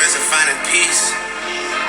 friends are finding peace.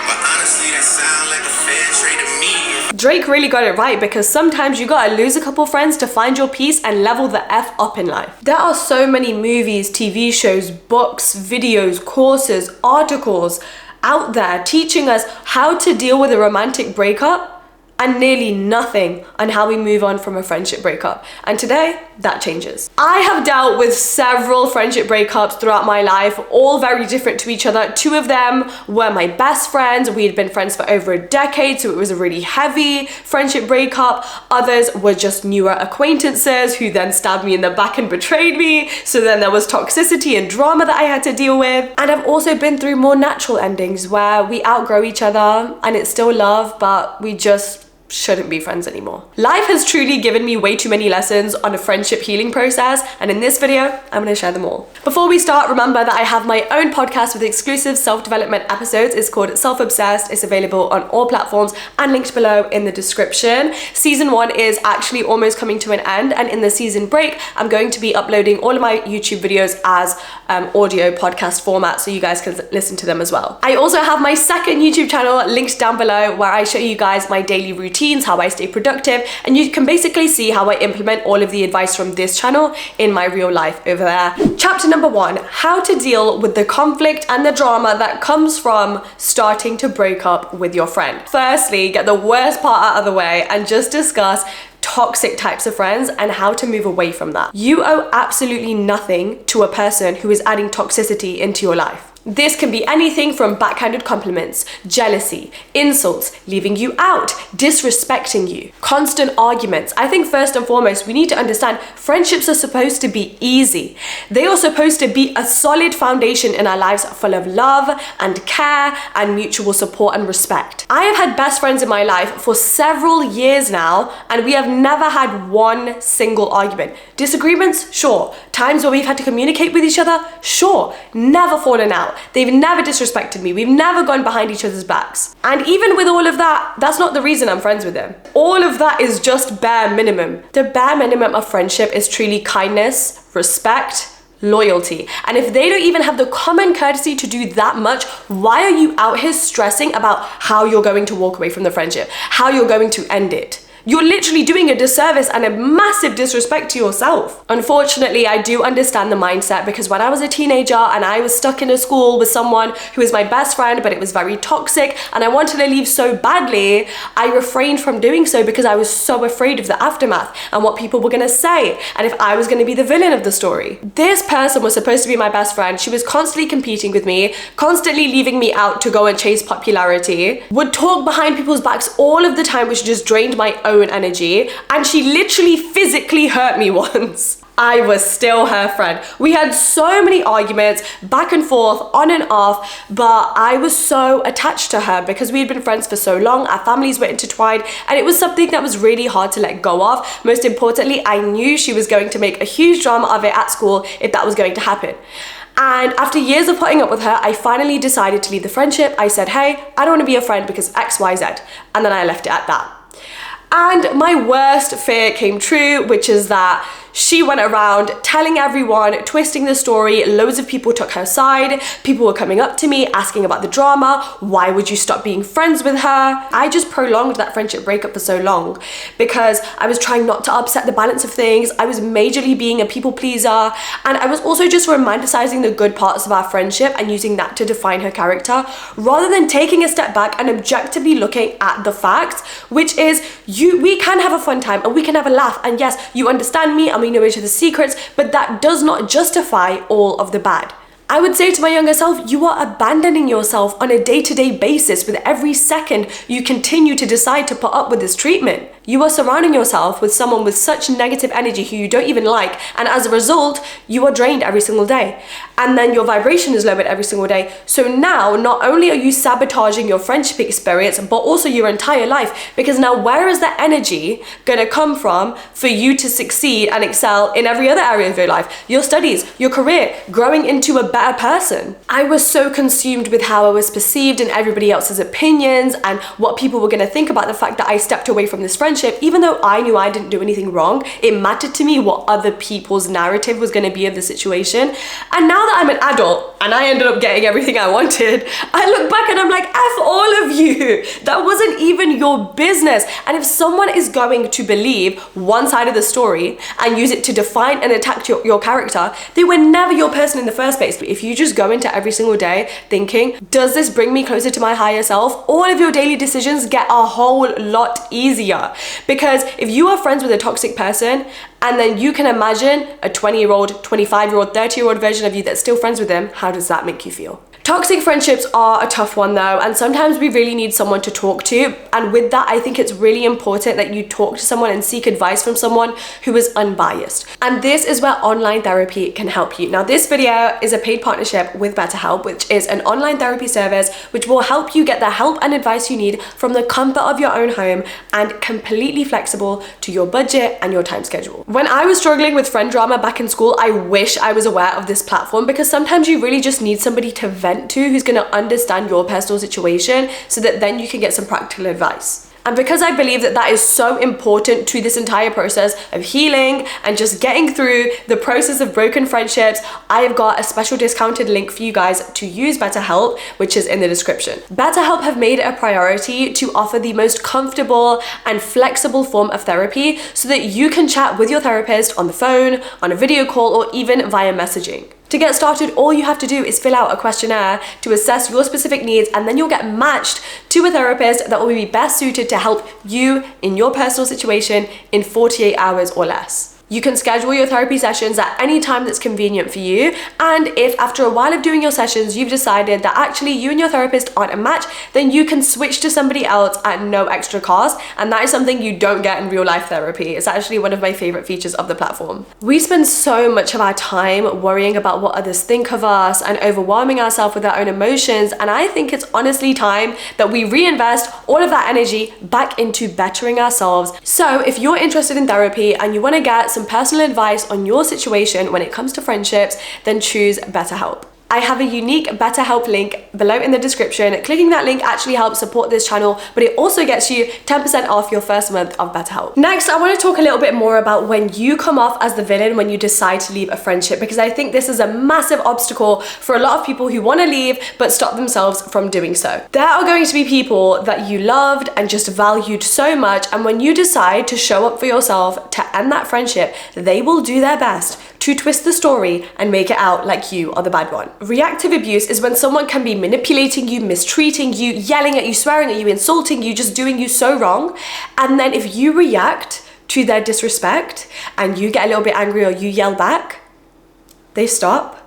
But honestly, that sound like a fair trade to me. Drake really got it right, because sometimes you gotta lose a couple friends to find your peace and level the F up in life. There are so many movies, TV shows, books, videos, courses, articles out there teaching us how to deal with a romantic breakup, and nearly nothing on how we move on from a friendship breakup. And today, that changes. I have dealt with several friendship breakups throughout my life, all very different to each other. Two of them were my best friends. We had been friends for over a decade, so it was a really heavy friendship breakup. Others were just newer acquaintances who then stabbed me in the back and betrayed me. So then there was toxicity and drama that I had to deal with. And I've also been through more natural endings where we outgrow each other and it's still love, but we just shouldn't be friends anymore. Life has truly given me way too many lessons on a friendship healing process, and in this video, I'm gonna share them all. Before we start, remember that I have my own podcast with exclusive self-development episodes. It's called Self-Obsessed. It's available on all platforms and linked below in the description. Season 1 is actually almost coming to an end, and in the season break, I'm going to be uploading all of my YouTube videos as audio podcast format, so you guys can listen to them as well. I also have my second YouTube channel linked down below, where I show you guys my daily routines, how I stay productive, and you can basically see how I implement all of the advice from this channel in my real life over there. Chapter number 1, how to deal with the conflict and the drama that comes from starting to break up with your friend. Firstly, get the worst part out of the way and just discuss toxic types of friends and how to move away from that. You owe absolutely nothing to a person who is adding toxicity into your life. This can be anything from backhanded compliments, jealousy, insults, leaving you out, disrespecting you, constant arguments. I think first and foremost, we need to understand friendships are supposed to be easy. They are supposed to be a solid foundation in our lives full of love and care and mutual support and respect. I have had best friends in my life for several years now, and we have never had one single argument. Disagreements? Sure. Times where we've had to communicate with each other? Sure. Never fallen out. They've never disrespected me. We've never gone behind each other's backs. And even with all of that, that's not the reason I'm friends with them. All of that is just bare minimum. The bare minimum of friendship is truly kindness, respect, loyalty. And if they don't even have the common courtesy to do that much, why are you out here stressing about how you're going to walk away from the friendship, how you're going to end it? You're literally doing a disservice and a massive disrespect to yourself. Unfortunately, I do understand the mindset, because when I was a teenager and I was stuck in a school with someone who was my best friend, but it was very toxic and I wanted to leave so badly, I refrained from doing so because I was so afraid of the aftermath and what people were gonna say, and if I was gonna be the villain of the story. This person was supposed to be my best friend. She was constantly competing with me, constantly leaving me out to go and chase popularity, would talk behind people's backs all of the time, which just drained my own energy, and she literally physically hurt me once. I was still her friend. We had so many arguments back and forth, on and off, but I was so attached to her because we had been friends for so long, our families were intertwined, and it was something that was really hard to let go of. Most importantly, I knew she was going to make a huge drama of it at school if that was going to happen. And after years of putting up with her, I finally decided to leave the friendship. I said, hey, I don't want to be your friend because X, Y, Z. And then I left it at that. And my worst fear came true, which is that she went around telling everyone, twisting the story. Loads of people took her side. People were coming up to me asking about the drama. Why would you stop being friends with her? I just prolonged that friendship breakup for so long because I was trying not to upset the balance of things. I was majorly being a people pleaser. And I was also just romanticizing the good parts of our friendship and using that to define her character, rather than taking a step back and objectively looking at the facts, which is we can have a fun time and we can have a laugh. And yes, you understand me and we know each other's secrets, but that does not justify all of the bad. I would say to my younger self, you are abandoning yourself on a day-to-day basis with every second you continue to decide to put up with this treatment. You are surrounding yourself with someone with such negative energy who you don't even like, and as a result, you are drained every single day. And then your vibration is lowered every single day. So now, not only are you sabotaging your friendship experience, but also your entire life, because now where is that energy gonna come from for you to succeed and excel in every other area of your life? Your studies, your career, growing into a better person. I was so consumed with how I was perceived and everybody else's opinions and what people were gonna think about the fact that I stepped away from this friendship, friendship, even though I knew I didn't do anything wrong, it mattered to me what other people's narrative was going to be of the situation. And now that I'm an adult and I ended up getting everything I wanted, I look back and I'm like, F all of you. That wasn't even your business. And if someone is going to believe one side of the story and use it to define and attack your character, they were never your person in the first place. But if you just go into every single day thinking, does this bring me closer to my higher self? All of your daily decisions get a whole lot easier. Because if you are friends with a toxic person and then you can imagine a 20-year-old, 25-year-old, 30-year-old version of you that's still friends with them, how does that make you feel? Toxic friendships are a tough one though, and sometimes we really need someone to talk to. And with that, I think it's really important that you talk to someone and seek advice from someone who is unbiased. And this is where online therapy can help you. Now, this video is a paid partnership with BetterHelp, which is an online therapy service which will help you get the help and advice you need from the comfort of your own home and completely flexible to your budget and your time schedule. When I was struggling with friend drama back in school, I wish I was aware of this platform, because sometimes you really just need somebody to vent to who's going to understand your personal situation so that then you can get some practical advice. And because I believe that that is so important to this entire process of healing and just getting through the process of broken friendships, I have got a special discounted link for you guys to use BetterHelp, which is in the description. BetterHelp have made it a priority to offer the most comfortable and flexible form of therapy so that you can chat with your therapist on the phone, on a video call, or even via messaging. To get started, all you have to do is fill out a questionnaire to assess your specific needs, and then you'll get matched to a therapist that will be best suited to help you in your personal situation in 48 hours or less. You can schedule your therapy sessions at any time that's convenient for you. And if after a while of doing your sessions, you've decided that actually you and your therapist aren't a match, then you can switch to somebody else at no extra cost. And that is something you don't get in real life therapy. It's actually one of my favorite features of the platform. We spend so much of our time worrying about what others think of us and overwhelming ourselves with our own emotions. And I think it's honestly time that we reinvest all of that energy back into bettering ourselves. So if you're interested in therapy and you want to get some personal advice on your situation when it comes to friendships, then choose BetterHelp. I have a unique BetterHelp link below in the description. Clicking that link actually helps support this channel, but it also gets you 10% off your first month of BetterHelp. Next, I want to talk a little bit more about when you come off as the villain when you decide to leave a friendship, because I think this is a massive obstacle for a lot of people who want to leave but stop themselves from doing so. There are going to be people that you loved and just valued so much, and when you decide to show up for yourself to end that friendship, they will do their best to twist the story and make it out like you are the bad one. Reactive abuse is when someone can be manipulating you, mistreating you, yelling at you, swearing at you, insulting you, just doing you so wrong. And then if you react to their disrespect and you get a little bit angry or you yell back, they stop.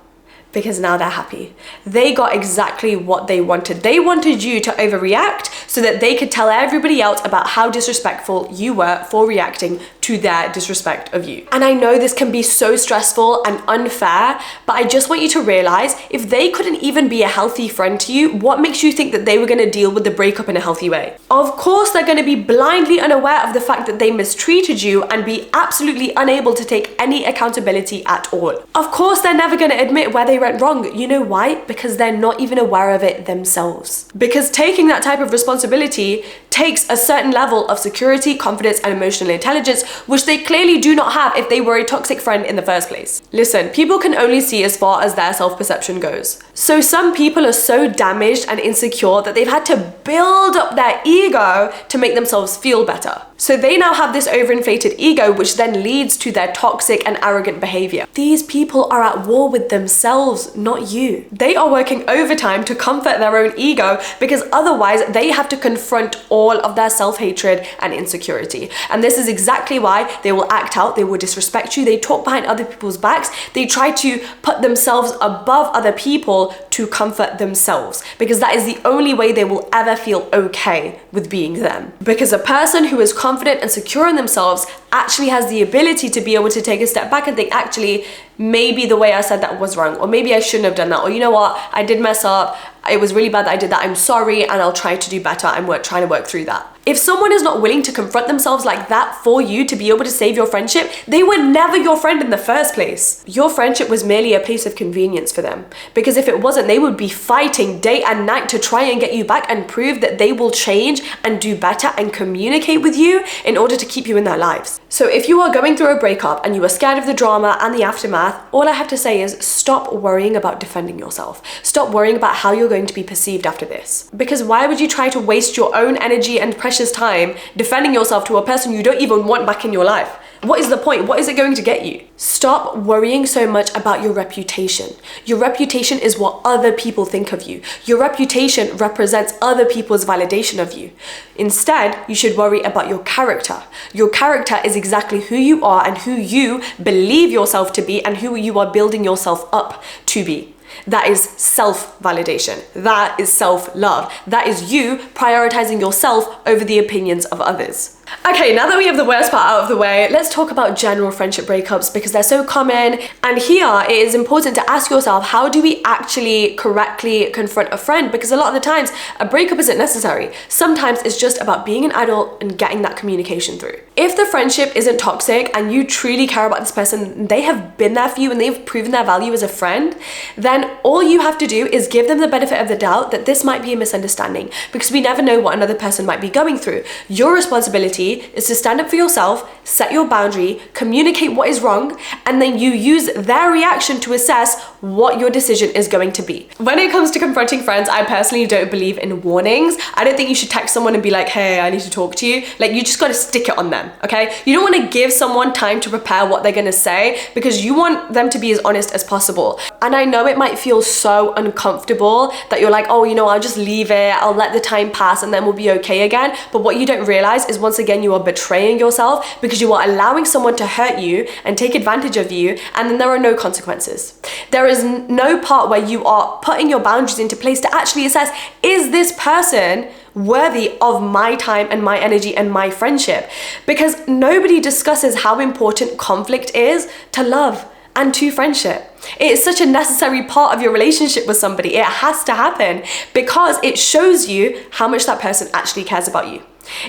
Because now they're happy. They got exactly what they wanted. They wanted you to overreact so that they could tell everybody else about how disrespectful you were for reacting to their disrespect of you. And I know this can be so stressful and unfair, but I just want you to realize if they couldn't even be a healthy friend to you, what makes you think that they were going to deal with the breakup in a healthy way? Of course, they're going to be blindly unaware of the fact that they mistreated you and be absolutely unable to take any accountability at all. Of course, they're never going to admit where they went wrong. You know why? Because they're not even aware of it themselves. Because taking that type of responsibility takes a certain level of security, confidence, and emotional intelligence, which they clearly do not have if they were a toxic friend in the first place. Listen, people can only see as far as their self-perception goes. So some people are so damaged and insecure that they've had to build up their ego to make themselves feel better. So they now have this overinflated ego, which then leads to their toxic and arrogant behavior. These people are at war with themselves, not you. They are working overtime to comfort their own ego because otherwise they have to confront all of their self-hatred and insecurity. And this is exactly why they will act out, they will disrespect you, they talk behind other people's backs, they try to put themselves above other people to comfort themselves, because that is the only way they will ever feel okay with being them. Because a person who is confident and secure in themselves actually has the ability to be able to take a step back and think, actually, maybe the way I said that was wrong, or maybe I shouldn't have done that, or you know what, I did mess up, it was really bad that I did that, I'm sorry, and I'll try to do better, I'm trying to work through that. If someone is not willing to confront themselves like that for you to be able to save your friendship, they were never your friend in the first place. Your friendship was merely a place of convenience for them. Because if it wasn't, they would be fighting day and night to try and get you back and prove that they will change and do better and communicate with you in order to keep you in their lives. So if you are going through a breakup and you are scared of the drama and the aftermath, all I have to say is stop worrying about defending yourself. Stop worrying about how you're going to be perceived after this. Because why would you try to waste your own energy and precious time defending yourself to a person you don't even want back in your life? What is the point? What is it going to get you? Stop worrying so much about your reputation. Your reputation is what other people think of you. Your reputation represents other people's validation of you. Instead, you should worry about your character. Your character is exactly who you are and who you believe yourself to be and who you are building yourself up to be. That is self-validation. That is self-love. That is you prioritizing yourself over the opinions of others. Okay, now that we have the worst part out of the way, let's talk about general friendship breakups because they're so common. And here it is important to ask yourself, how do we actually correctly confront a friend? Because a lot of the times a breakup isn't necessary. Sometimes it's just about being an adult and getting that communication through. If the friendship isn't toxic and you truly care about this person, they have been there for you and they've proven their value as a friend, then all you have to do is give them the benefit of the doubt that this might be a misunderstanding because we never know what another person might be going through. Your responsibility is to stand up for yourself, set your boundary, communicate what is wrong, and then you use their reaction to assess what your decision is going to be. When it comes to confronting friends, I personally don't believe in warnings. I don't think you should text someone and be like, hey, I need to talk to you. Like, you just gotta stick it on them, okay? You don't wanna give someone time to prepare what they're gonna say because you want them to be as honest as possible. And I know it might feel so uncomfortable that you're like, oh, you know, I'll just leave it, I'll let the time pass and then we'll be okay again. But what you don't realize is once again, you are betraying yourself because you are allowing someone to hurt you and take advantage of you, and then there are no consequences. There is no part where you are putting your boundaries into place to actually assess, is this person worthy of my time and my energy and my friendship? Because nobody discusses how important conflict is to love and to friendship. It is such a necessary part of your relationship with somebody. It has to happen because it shows you how much that person actually cares about you.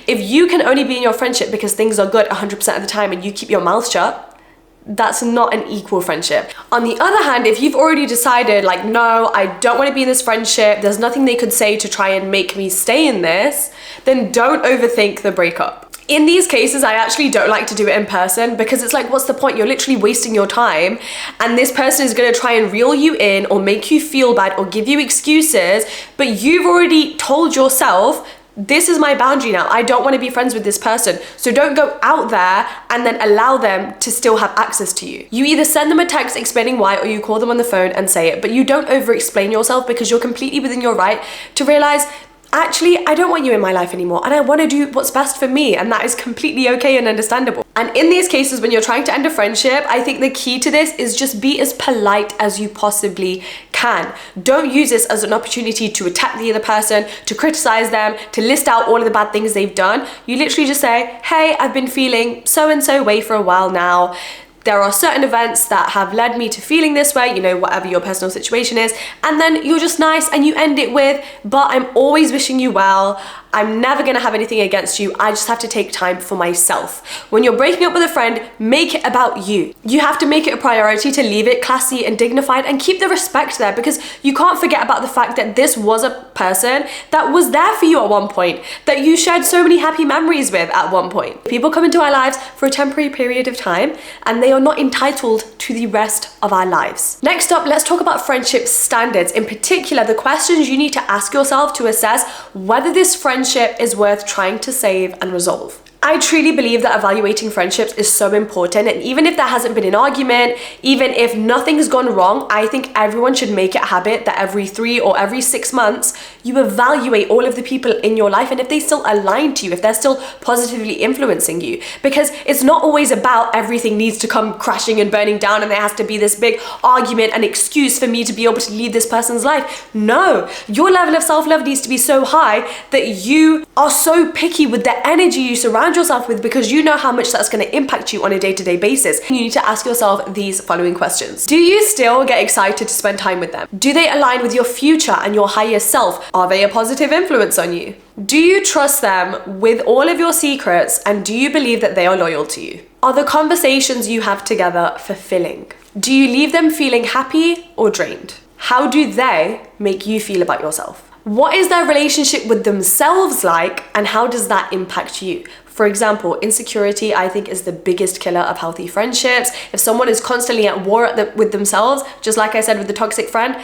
If you can only be in your friendship because things are good 100% of the time and you keep your mouth shut, that's not an equal friendship. On the other hand, if you've already decided like, no, I don't want to be in this friendship, there's nothing they could say to try and make me stay in this, then don't overthink the breakup. In these cases, I actually don't like to do it in person because it's like, what's the point? You're literally wasting your time and this person is going to try and reel you in or make you feel bad or give you excuses, but you've already told yourself, this is my boundary now. I don't want to be friends with this person. So don't go out there and then allow them to still have access to you. You either send them a text explaining why or you call them on the phone and say it, but you don't over-explain yourself because you're completely within your right to realize, actually, I don't want you in my life anymore and I want to do what's best for me, and that is completely okay and understandable. And in these cases, when you're trying to end a friendship, I think the key to this is just be as polite as you possibly can. Don't use this as an opportunity to attack the other person, to criticize them, to list out all of the bad things they've done. You literally just say, hey, I've been feeling so and so way for a while now. There are certain events that have led me to feeling this way, you know, whatever your personal situation is. And then you're just nice and you end it with, but I'm always wishing you well. I'm never gonna have anything against you. I just have to take time for myself. When you're breaking up with a friend, make it about you. You have to make it a priority to leave it classy and dignified and keep the respect there, because you can't forget about the fact that this was a person that was there for you at one point, that you shared so many happy memories with at one point. People come into our lives for a temporary period of time and they are not entitled to the rest of our lives. Next up, let's talk about friendship standards. In particular, the questions you need to ask yourself to assess whether this friendship is worth trying to save and resolve. I truly believe that evaluating friendships is so important, and even if there hasn't been an argument, even if nothing's gone wrong, I think everyone should make it a habit that every 3 or every 6 months you evaluate all of the people in your life and if they still align to you, if they're still positively influencing you. Because it's not always about everything needs to come crashing and burning down and there has to be this big argument and excuse for me to be able to lead this person's life. No, your level of self-love needs to be so high that you are so picky with the energy you surround surround yourself with, because you know how much that's going to impact you on a day-to-day basis. You need to ask yourself these following questions. Do you still get excited to spend time with them? Do they align with your future and your higher self? Are they a positive influence on you? Do you trust them with all of your secrets, and do you believe that they are loyal to you? Are the conversations you have together fulfilling? Do you leave them feeling happy or drained? How do they make you feel about yourself? What is their relationship with themselves like, and how does that impact you? For example, insecurity, I think, is the biggest killer of healthy friendships. If someone is constantly at war with themselves, just like I said with the toxic friend,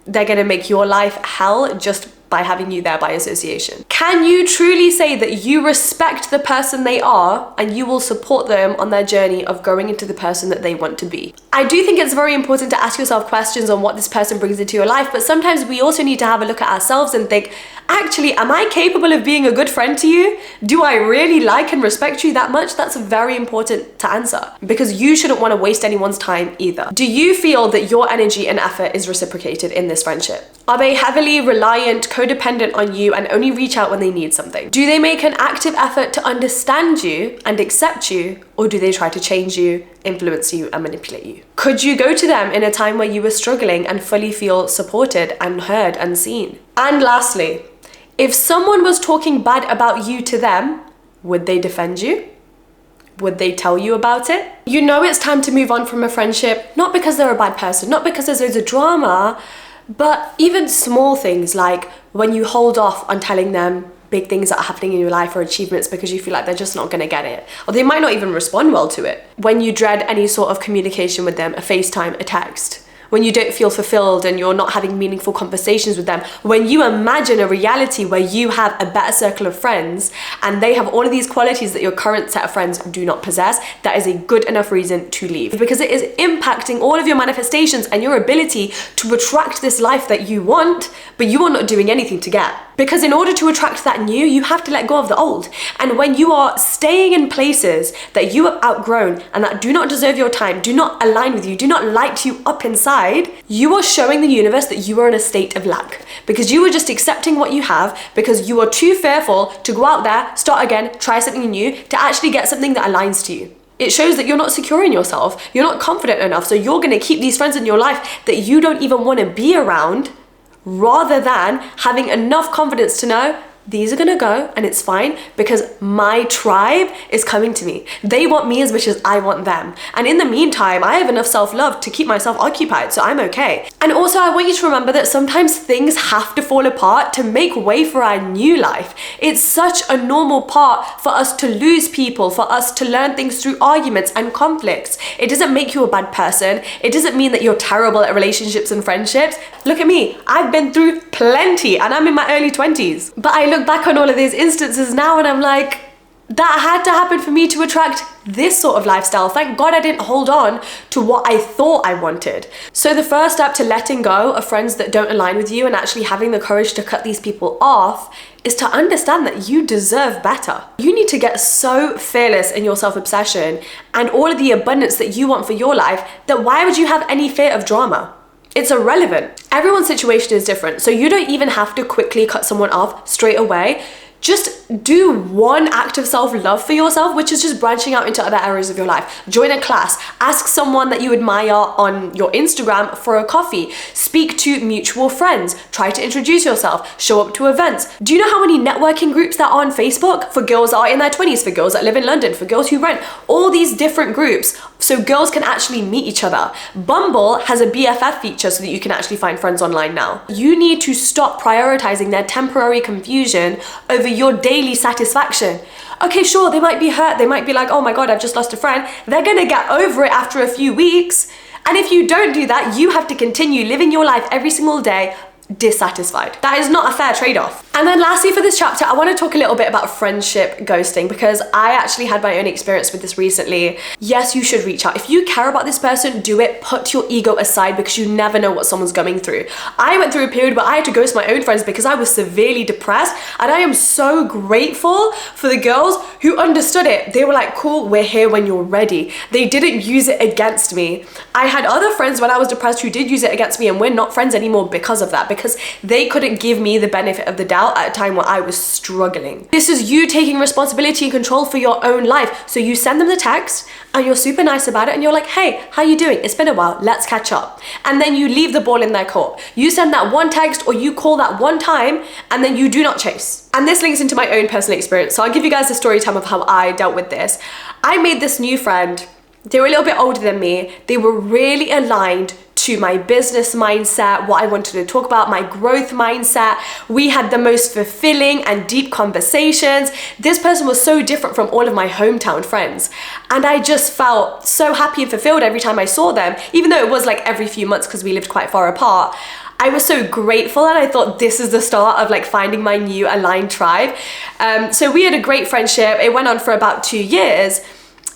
they're gonna make your life hell just by having you there by association. Can you truly say that you respect the person they are and you will support them on their journey of growing into the person that they want to be? I do think it's very important to ask yourself questions on what this person brings into your life, but sometimes we also need to have a look at ourselves and think, actually, am I capable of being a good friend to you? Do I really like and respect you that much? That's very important to answer, because you shouldn't want to waste anyone's time either. Do you feel that your energy and effort is reciprocated in this friendship? Are they heavily reliant, codependent on you and only reach out when they need something? Do they make an active effort to understand you and accept you, or do they try to change you, influence you, and manipulate you? Could you go to them in a time where you were struggling and fully feel supported and heard and seen? And lastly, if someone was talking bad about you to them, would they defend you? Would they tell you about it? You know it's time to move on from a friendship, not because they're a bad person, not because there's loads of drama, but even small things like when you hold off on telling them big things that are happening in your life or achievements because you feel like they're just not going to get it, or they might not even respond well to it. When you dread any sort of communication with them, a FaceTime, a text. When you don't feel fulfilled and you're not having meaningful conversations with them. When you imagine a reality where you have a better circle of friends and they have all of these qualities that your current set of friends do not possess, that is a good enough reason to leave, because it is impacting all of your manifestations and your ability to attract this life that you want, but you are not doing anything to get. Because in order to attract that new, you have to let go of the old. And when you are staying in places that you have outgrown and that do not deserve your time, do not align with you, do not light you up inside, you are showing the universe that you are in a state of lack. Because you are just accepting what you have, because you are too fearful to go out there, start again, try something new, to actually get something that aligns to you. It shows that you're not secure in yourself, you're not confident enough, so you're gonna keep these friends in your life that you don't even wanna be around, rather than having enough confidence to know these are gonna go and it's fine, because my tribe is coming to me. They want me as much as I want them. And in the meantime, I have enough self-love to keep myself occupied, so I'm okay. And also, I want you to remember that sometimes things have to fall apart to make way for our new life. It's such a normal part for us to lose people, for us to learn things through arguments and conflicts. It doesn't make you a bad person. It doesn't mean that you're terrible at relationships and friendships. Look at me, I've been through plenty and I'm in my early 20s. But I look back on all of these instances now and I'm like, that had to happen for me to attract this sort of lifestyle. Thank God I didn't hold on to what I thought I wanted. So the first step to letting go of friends that don't align with you and actually having the courage to cut these people off is to understand that you deserve better. You need to get so fearless in your self-obsession and all of the abundance that you want for your life that why would you have any fear of drama? It's irrelevant. Everyone's situation is different, so you don't even have to quickly cut someone off straight away. Just do one act of self-love for yourself, which is just branching out into other areas of your life. Join a class, ask someone that you admire on your Instagram for a coffee, speak to mutual friends, try to introduce yourself, show up to events. Do you know how many networking groups there are on Facebook for girls that are in their 20s, for girls that live in London, for girls who rent, all these different groups so girls can actually meet each other. Bumble has a BFF feature so that you can actually find friends online now. You need to stop prioritizing their temporary confusion over your daily satisfaction. Okay, sure, they might be hurt. They might be like, oh my God, I've just lost a friend. They're gonna get over it after a few weeks. And if you don't do that, you have to continue living your life every single day dissatisfied. That is not a fair trade-off. And then lastly for this chapter, I want to talk a little bit about friendship ghosting, because I actually had my own experience with this recently. Yes, you should reach out. If you care about this person, do it. Put your ego aside, because you never know what someone's going through. I went through a period where I had to ghost my own friends because I was severely depressed, and I am so grateful for the girls who understood it. They were like, cool, we're here when you're ready. They didn't use it against me. I had other friends when I was depressed who did use it against me, and we're not friends anymore because of that, because they couldn't give me the benefit of the doubt at a time where I was struggling. This is you taking responsibility and control for your own life. So you send them the text and you're super nice about it and you're like, hey, how you doing? It's been a while, let's catch up. And then you leave the ball in their court. You send that one text or you call that one time and then you do not chase. And this links into my own personal experience. So I'll give you guys a story time of how I dealt with this. I made this new friend. They were a little bit older than me. They were really aligned to my business mindset, what I wanted to talk about, my growth mindset. We had the most fulfilling and deep conversations. This person was so different from all of my hometown friends. And I just felt so happy and fulfilled every time I saw them, even though it was like every few months because we lived quite far apart. I was so grateful and I thought this is the start of like finding my new aligned tribe. So we had a great friendship. It went on for about 2 years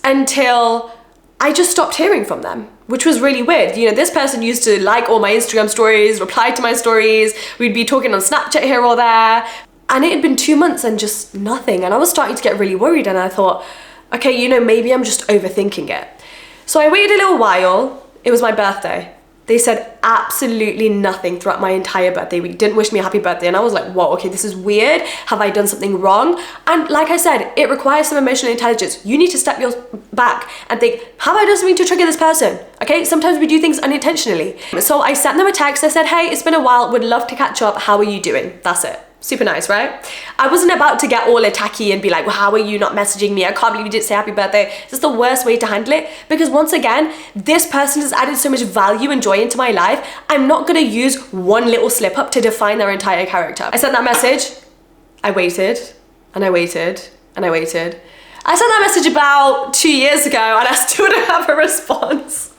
until I just stopped hearing from them, which was really weird. You know, this person used to like all my Instagram stories, reply to my stories. We'd be talking on Snapchat here or there. And it had been 2 months and just nothing. And I was starting to get really worried and I thought, okay, you know, maybe I'm just overthinking it. So I waited a little while. It was my birthday. They said absolutely nothing throughout my entire birthday week. Didn't wish me a happy birthday. And I was like, whoa, okay, this is weird. Have I done something wrong? And like I said, it requires some emotional intelligence. You need to step back and think, have I done something to trigger this person? Okay, sometimes we do things unintentionally. So I sent them a text. I said, hey, it's been a while. Would love to catch up. How are you doing? That's it. Super nice, right? I wasn't about to get all attacky and be like, well, how are you not messaging me? I can't believe you didn't say happy birthday. This is the worst way to handle it because once again, this person has added so much value and joy into my life. I'm not gonna use one little slip up to define their entire character. I sent that message, I waited and I waited and I waited. I sent that message about 2 years ago and I still don't have a response.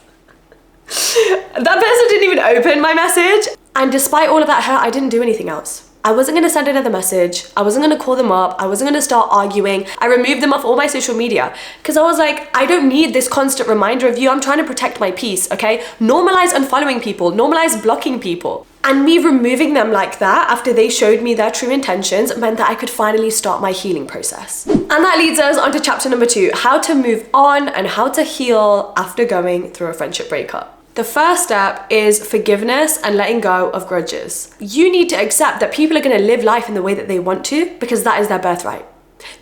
That person didn't even open my message. And despite all of that hurt, I didn't do anything else. I wasn't gonna send another message. I wasn't gonna call them up. I wasn't gonna start arguing. I removed them off all my social media because I was like, I don't need this constant reminder of you. I'm trying to protect my peace, okay? Normalize unfollowing people, normalize blocking people. And me removing them like that after they showed me their true intentions meant that I could finally start my healing process. And that leads us on to chapter number 2, how to move on and how to heal after going through a friendship breakup. The first step is forgiveness and letting go of grudges. You need to accept that people are going to live life in the way that they want to because that is their birthright.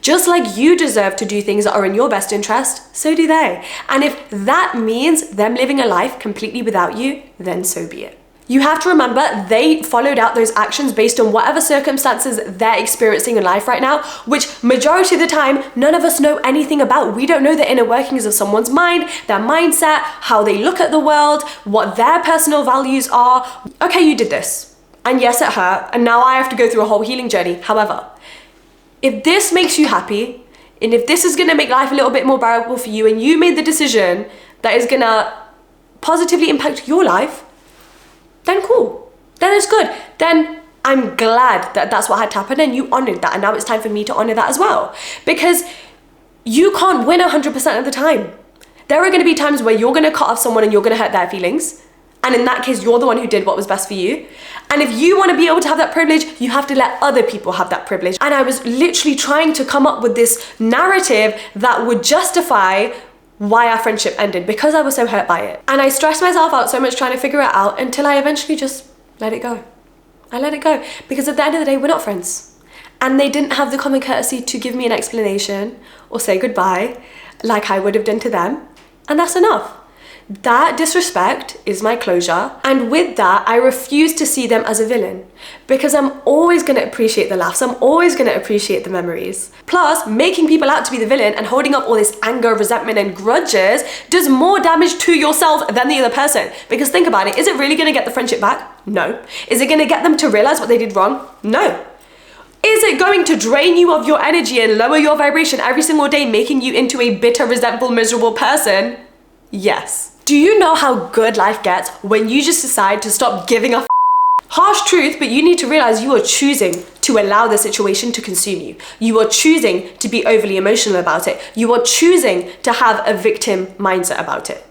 Just like you deserve to do things that are in your best interest, so do they. And if that means them living a life completely without you, then so be it. You have to remember they followed out those actions based on whatever circumstances they're experiencing in life right now, which majority of the time, none of us know anything about. We don't know the inner workings of someone's mind, their mindset, how they look at the world, what their personal values are. Okay, you did this. And yes, it hurt. And now I have to go through a whole healing journey. However, if this makes you happy, and if this is gonna make life a little bit more bearable for you, and you made the decision that is gonna positively impact your life, then cool, then it's good. Then I'm glad that that's what had to happen and you honored that. And now it's time for me to honor that as well. Because you can't win 100% of the time. There are gonna be times where you're gonna cut off someone and you're gonna hurt their feelings. And in that case, you're the one who did what was best for you. And if you wanna be able to have that privilege, you have to let other people have that privilege. And I was literally trying to come up with this narrative that would justify why our friendship ended because I was so hurt by it. And I stressed myself out so much trying to figure it out until I eventually just let it go. I let it go because at the end of the day, we're not friends. And they didn't have the common courtesy to give me an explanation or say goodbye like I would have done to them. And that's enough. That disrespect is my closure. And with that, I refuse to see them as a villain because I'm always going to appreciate the laughs. I'm always going to appreciate the memories. Plus, making people out to be the villain and holding up all this anger, resentment, and grudges does more damage to yourself than the other person. Because think about it, is it really going to get the friendship back? No. Is it going to get them to realize what they did wrong? No. Is it going to drain you of your energy and lower your vibration every single day, making you into a bitter, resentful, miserable person? Yes. Do you know how good life gets when you just decide to stop giving a Harsh truth, but you need to realize you are choosing to allow the situation to consume you. You are choosing to be overly emotional about it. You are choosing to have a victim mindset about it.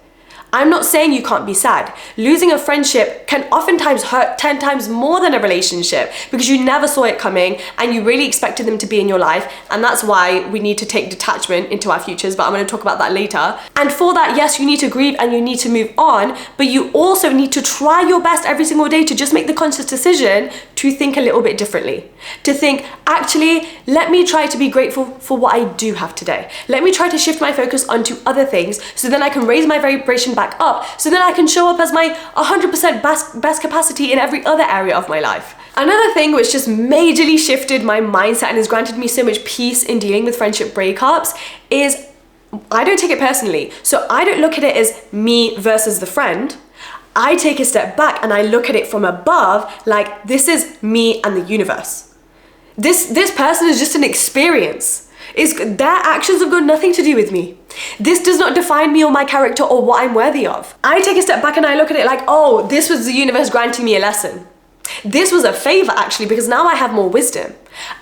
I'm not saying you can't be sad. Losing a friendship can oftentimes hurt 10 times more than a relationship because you never saw it coming and you really expected them to be in your life. And that's why we need to take detachment into our futures, but I'm going to talk about that later. And for that, yes, you need to grieve and you need to move on, but you also need to try your best every single day to just make the conscious decision to think a little bit differently. To think, actually, let me try to be grateful for what I do have today. Let me try to shift my focus onto other things so then I can raise my vibration back up, so then I can show up as my 100% best capacity in every other area of my life. Another thing which just majorly shifted my mindset and has granted me so much peace in dealing with friendship breakups is I don't take it personally. So I don't look at it as me versus the friend. I take a step back and I look at it from above, like this is me and the universe. This person is just an experience. Their actions have got nothing to do with me. This does not define me or my character or what I'm worthy of. I take a step back and I look at it like, oh, this was the universe granting me a lesson. This was a favor actually, because now I have more wisdom.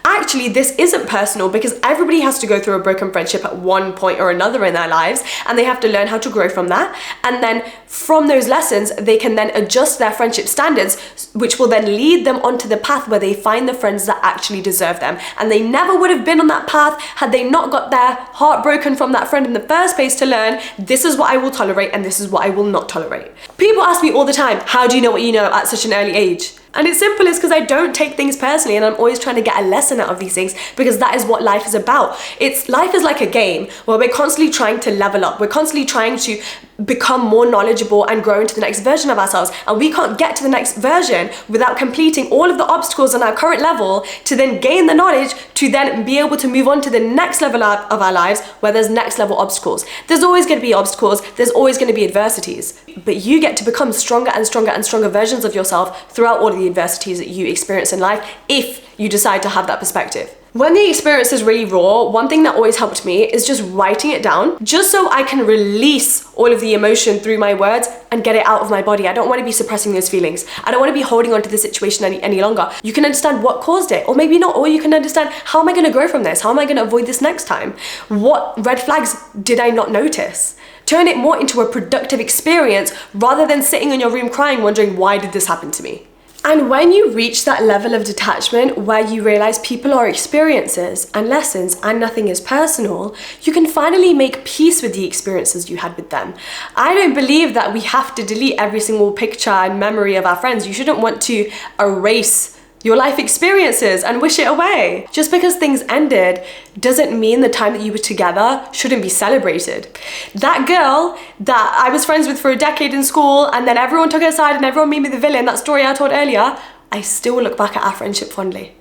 Actually, this isn't personal because everybody has to go through a broken friendship at one point or another in their lives, and they have to learn how to grow from that. And then from those lessons, they can then adjust their friendship standards, which will then lead them onto the path where they find the friends that actually deserve them. And they never would have been on that path had they not got their heart broken from that friend in the first place to learn, this is what I will tolerate and this is what I will not tolerate. People ask me all the time, how do you know what you know at such an early age? And it's simple, it's because I don't take things personally and I'm always trying to get a lesson out of these things because that is what life is about. Life is like a game where we're constantly trying to level up. We're constantly trying to become more knowledgeable and grow into the next version of ourselves. And we can't get to the next version without completing all of the obstacles on our current level to then gain the knowledge to then be able to move on to the next level of our lives where there's next level obstacles. There's always going to be obstacles. There's always going to be adversities. But you get to become stronger and stronger and stronger versions of yourself throughout all of the adversities that you experience in life if you decide to have that perspective. When the experience is really raw, one thing that always helped me is just writing it down, just so I can release all of the emotion through my words and get it out of my body. I don't want to be suppressing those feelings. I don't want to be holding on to the situation any longer. You can understand what caused it, or maybe not, or you can understand, how am I going to grow from this? How am I going to avoid this next time? What red flags did I not notice? Turn it more into a productive experience rather than sitting in your room crying, wondering, why did this happen to me? And when you reach that level of detachment where you realize people are experiences and lessons and nothing is personal, you can finally make peace with the experiences you had with them. I don't believe that we have to delete every single picture and memory of our friends. You shouldn't want to erase your life experiences and wish it away. Just because things ended doesn't mean the time that you were together shouldn't be celebrated. That girl that I was friends with for a decade in school and then everyone took her side and everyone made me the villain, that story I told earlier, I still look back at our friendship fondly.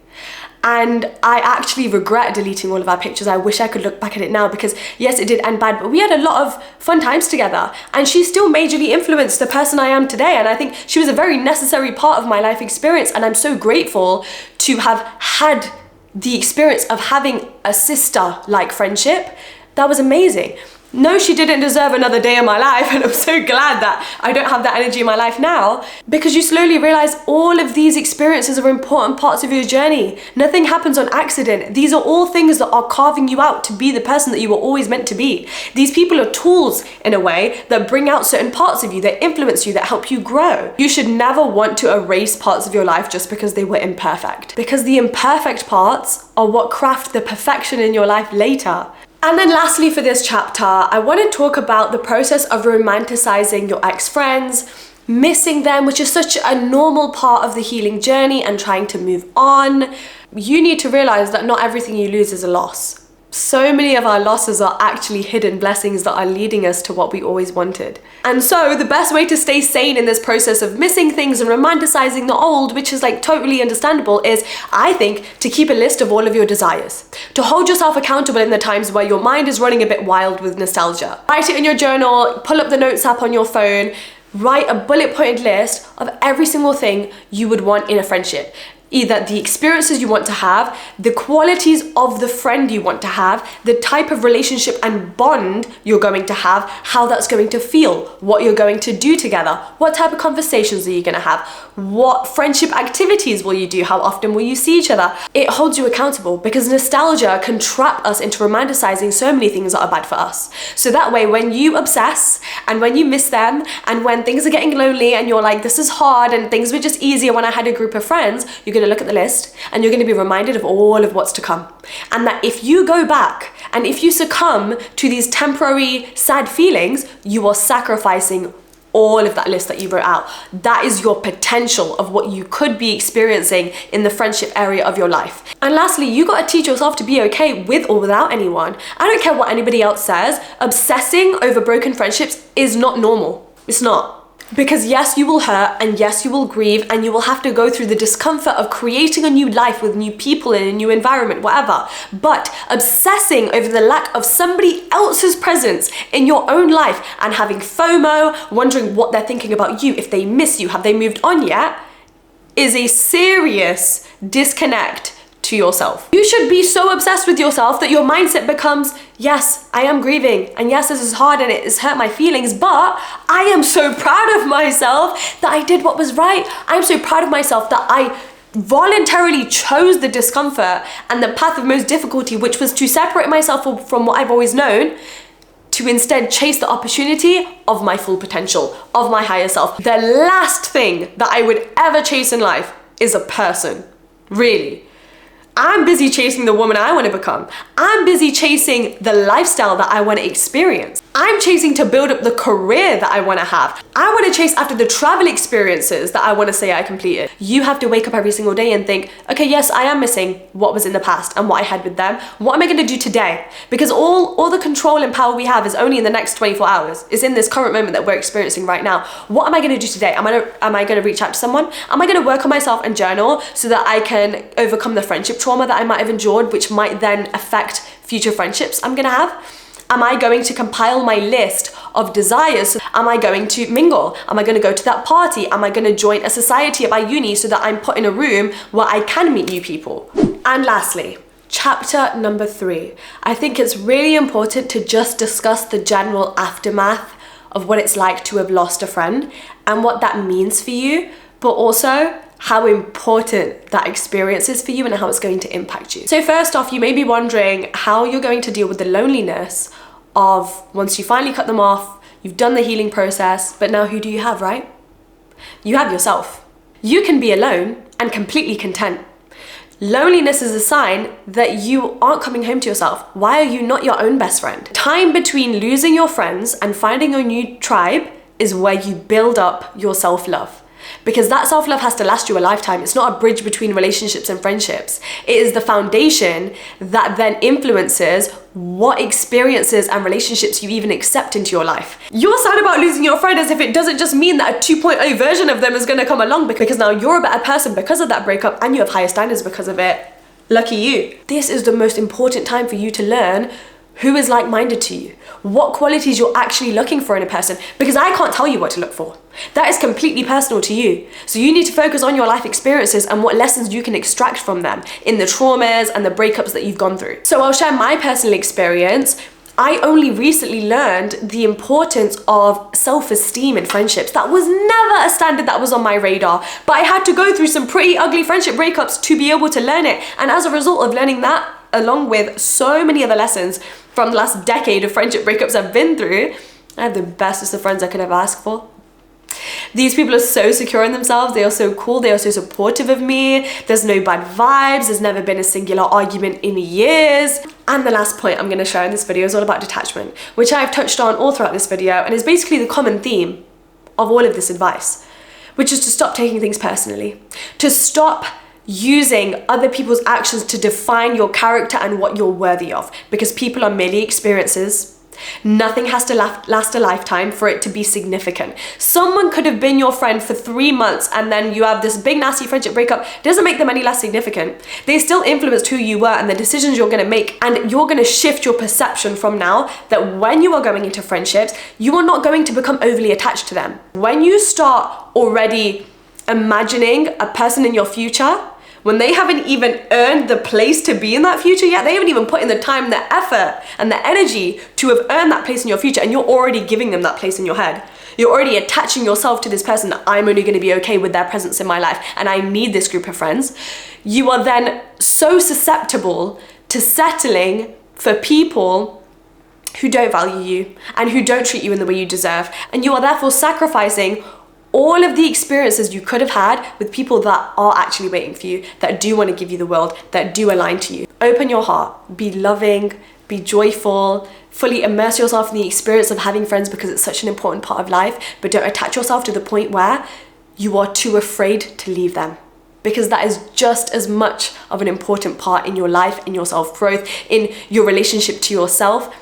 And I actually regret deleting all of our pictures. I wish I could look back at it now because yes, it did end bad, but we had a lot of fun times together and she still majorly influenced the person I am today. And I think she was a very necessary part of my life experience. And I'm so grateful to have had the experience of having a sister-like friendship. That was amazing. No, she didn't deserve another day of my life, and I'm so glad that I don't have that energy in my life now, because you slowly realize all of these experiences are important parts of your journey. Nothing happens on accident. These are all things that are carving you out to be the person that you were always meant to be. These people are tools in a way that bring out certain parts of you, that influence you, that help you grow. You should never want to erase parts of your life just because they were imperfect, because the imperfect parts are what craft the perfection in your life later. And then lastly for this chapter, I want to talk about the process of romanticizing your ex-friends, missing them, which is such a normal part of the healing journey and trying to move on. You need to realize that not everything you lose is a loss. So many of our losses are actually hidden blessings that are leading us to what we always wanted. And so the best way to stay sane in this process of missing things and romanticizing the old, which is like totally understandable, is, I think, to keep a list of all of your desires. To hold yourself accountable in the times where your mind is running a bit wild with nostalgia. Write it in your journal, pull up the notes app on your phone, write a bullet pointed list of every single thing you would want in a friendship. either the experiences you want to have, the qualities of the friend you want to have, the type of relationship and bond you're going to have, how that's going to feel, what you're going to do together, what type of conversations are you going to have, what friendship activities will you do, how often will you see each other. It holds you accountable because nostalgia can trap us into romanticizing so many things that are bad for us. So that way, when you obsess and when you miss them and when things are getting lonely and you're like, this is hard and things were just easier when I had a group of friends, you're going to look at the list and you're going to be reminded of all of what's to come. And that if you go back and if you succumb to these temporary sad feelings, you are sacrificing all of that list that you wrote out. That is your potential of what you could be experiencing in the friendship area of your life. And lastly, you got to teach yourself to be okay with or without anyone. I don't care what anybody else says. Obsessing over broken friendships is not normal. It's not. Because yes, you will hurt and yes, you will grieve and you will have to go through the discomfort of creating a new life with new people in a new environment, whatever. But obsessing over the lack of somebody else's presence in your own life and having FOMO, wondering what they're thinking about you, if they miss you, have they moved on yet, is a serious disconnect to yourself. You should be so obsessed with yourself that your mindset becomes, yes, I am grieving, and yes, this is hard and it has hurt my feelings, but I am so proud of myself that I did what was right. I am so proud of myself that I voluntarily chose the discomfort and the path of most difficulty, which was to separate myself from what I've always known, to instead chase the opportunity of my full potential, of my higher self. The last thing that I would ever chase in life is a person, really. I'm busy chasing the woman I want to become. I'm busy chasing the lifestyle that I want to experience. I'm chasing to build up the career that I want to have. I want to chase after the travel experiences that I want to say I completed. You have to wake up every single day and think, okay, yes, I am missing what was in the past and what I had with them. What am I going to do today? Because all the control and power we have is only in the next 24 hours. It's in this current moment that we're experiencing right now. What am I going to do today? Am I going to reach out to someone? Am I going to work on myself and journal so that I can overcome the friendship trauma that I might have endured, which might then affect future friendships I'm going to have? Am I going to compile my list of desires? Am I going to mingle? Am I going to go to that party? Am I going to join a society at my uni so that I'm put in a room where I can meet new people? And lastly, chapter number 3. I think it's really important to just discuss the general aftermath of what it's like to have lost a friend and what that means for you, but also how important that experience is for you and how it's going to impact you. So first off, you may be wondering how you're going to deal with the loneliness of once you finally cut them off, you've done the healing process, but now who do you have, right? You have yourself. You can be alone and completely content. Loneliness is a sign that you aren't coming home to yourself. Why are you not your own best friend? Time between losing your friends and finding a new tribe is where you build up your self-love. Because that self-love has to last you a lifetime. It's not a bridge between relationships and friendships. It is the foundation that then influences what experiences and relationships you even accept into your life. You're sad about losing your friend as if it doesn't just mean that a 2.0 version of them is going to come along because now you're a better person because of that breakup and you have higher standards because of it. Lucky you. This is the most important time for you to learn who is like-minded to you, what qualities you're actually looking for in a person, because I can't tell you what to look for. That is completely personal to you. So you need to focus on your life experiences and what lessons you can extract from them in the traumas and the breakups that you've gone through. So I'll share my personal experience. I only recently learned the importance of self-esteem in friendships. That was never a standard that was on my radar, but I had to go through some pretty ugly friendship breakups to be able to learn it. And as a result of learning that, along with so many other lessons from the last decade of friendship breakups I've been through, I have the bestest of friends I could ever ask for. These people are so secure in themselves, they are so cool, they are so supportive of me, there's no bad vibes, there's never been a singular argument in years. And the last point I'm going to share in this video is all about detachment, which I've touched on all throughout this video and is basically the common theme of all of this advice, which is to stop taking things personally, to stop using other people's actions to define your character and what you're worthy of, because people are merely experiences. Nothing has to last a lifetime for it to be significant. Someone could have been your friend for 3 months and then you have this big nasty friendship breakup. It doesn't make them any less significant. They still influenced who you were and the decisions you're going to make, and you're going to shift your perception from now that when you are going into friendships, you are not going to become overly attached to them. When you start already imagining a person in your future when they haven't even earned the place to be in that future yet. They haven't even put in the time, the effort, and the energy to have earned that place in your future, and you're already giving them that place in your head. You're already attaching yourself to this person. I'm only going to be okay with their presence in my life, and I need this group of friends. You are then so susceptible to settling for people who don't value you and who don't treat you in the way you deserve. And you are therefore sacrificing all of the experiences you could have had with people that are actually waiting for you, that do want to give you the world, that do align to you. Open your heart, be loving, be joyful, fully immerse yourself in the experience of having friends because it's such an important part of life, but don't attach yourself to the point where you are too afraid to leave them. Because that is just as much of an important part in your life, in your self-growth, in your relationship to yourself,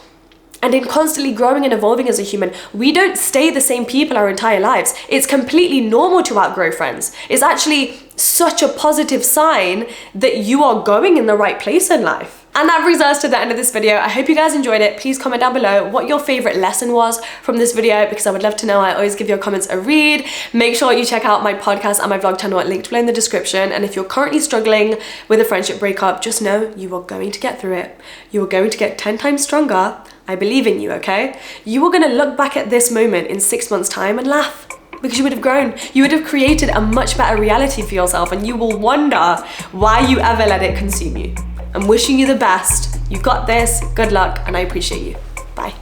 and in constantly growing and evolving as a human. We don't stay the same people our entire lives. It's completely normal to outgrow friends. It's actually such a positive sign that you are going in the right place in life. And that brings us to the end of this video. I hope you guys enjoyed it. Please comment down below what your favorite lesson was from this video, because I would love to know. I always give your comments a read. Make sure you check out my podcast and my vlog channel linked below in the description. And if you're currently struggling with a friendship breakup, just know you are going to get through it. You are going to get 10 times stronger. I believe in you, okay? You are gonna look back at this moment in 6 months' time and laugh, because you would have grown. You would have created a much better reality for yourself, and you will wonder why you ever let it consume you. I'm wishing you the best. You got this, good luck, and I appreciate you. Bye.